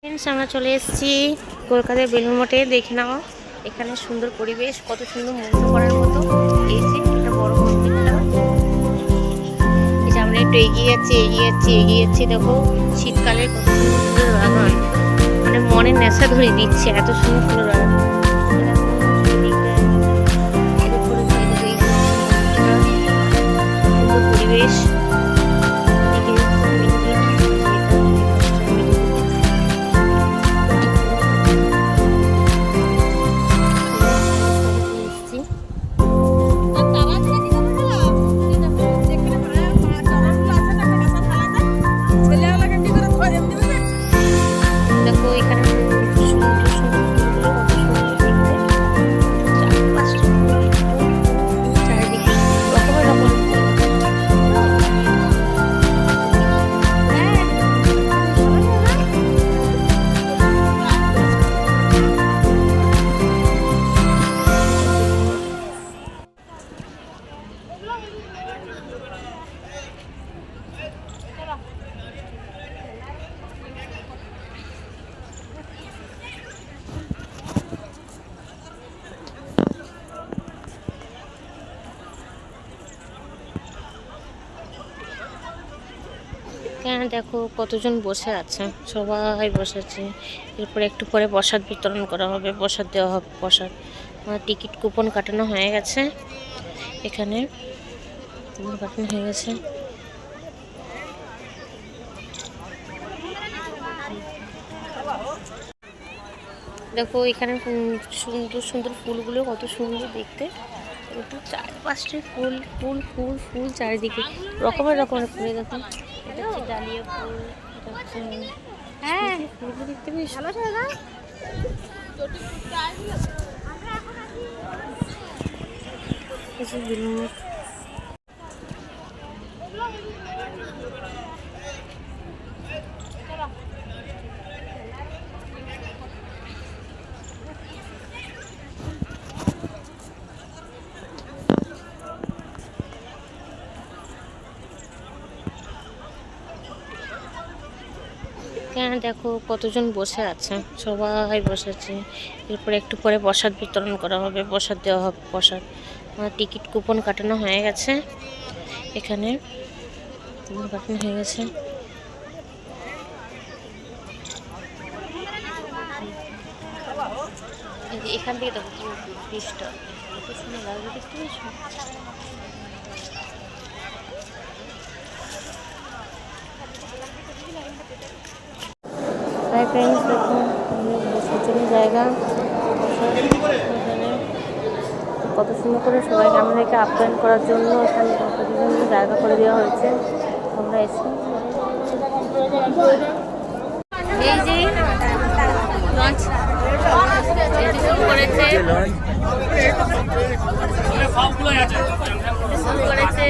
Friends, আমরা চলে এসেছি কলকাতার বেলুড় মঠে। দেখে নাও এখানে সুন্দর পরিবেশ, কত সুন্দর মুগ্ধ করার মতো। এই যে একটা বড় মন্দিরটা, এই যে আমরা একটু এগিয়ে যাচ্ছি দেখো শীতকালের কত সুন্দর ফুলের বাগান, মানে মনের নেশা ধরে দিচ্ছে, এত সুন্দর ফুলের বাগান। পরিবেশ দেখো এখানে সুন্দর সুন্দর ফুলগুলো কত সুন্দর দেখতে, চারপাশটা চারিদিকে রকমের রকমের কেন দেখো কতজন বসে আছে, সবাই বসে আছে। এরপরে একটু পরে প্রসাদ বিতরণ করা হবে, প্রসাদ দেওয়া হবে। প্রসাদ টিকিট কুপন কাটানো হয়ে গেছে, এখানে কুপন কাটানো হয়ে গেছে। দেখো এখানে সুন্দর সুন্দর ফুলগুলো কত সুন্দর দেখতে, একটু চারপাশে ফুল ফুল ফুল ফুল চারিদিকে রকমের রকমের ফুল। দেখো এটা হচ্ছে ডালিয়া ফুল, এটা হচ্ছে ফুলগুলো দেখতে বেশ ভালো না। দেখো কতজন বসে আছে, সবাই বসে আছে। এরপরে একটু পরে প্রসাদ বিতরণ করা হবে, প্রসাদ দেওয়া হবে। প্রসাদ টিকিট কুপন কাটানো হয়ে গেছে, এখানে কুপন কাটানো হয়ে গেছে। এখান থেকে দেখো ব্রিজটা কত সুন্দর লাগবে দেখতে পেয়েছো। হাই ফ্রেন্ডস, দেখুন শোচনীয় জায়গা, কত সুন্দর করে সবাইকে আমাদেরকে আপ্যায়ন করার জন্য এখানে বিভিন্ন জায়গা করে দেওয়া হয়েছে। আমরা এসে এই যে লঞ্চ করেছে করেছে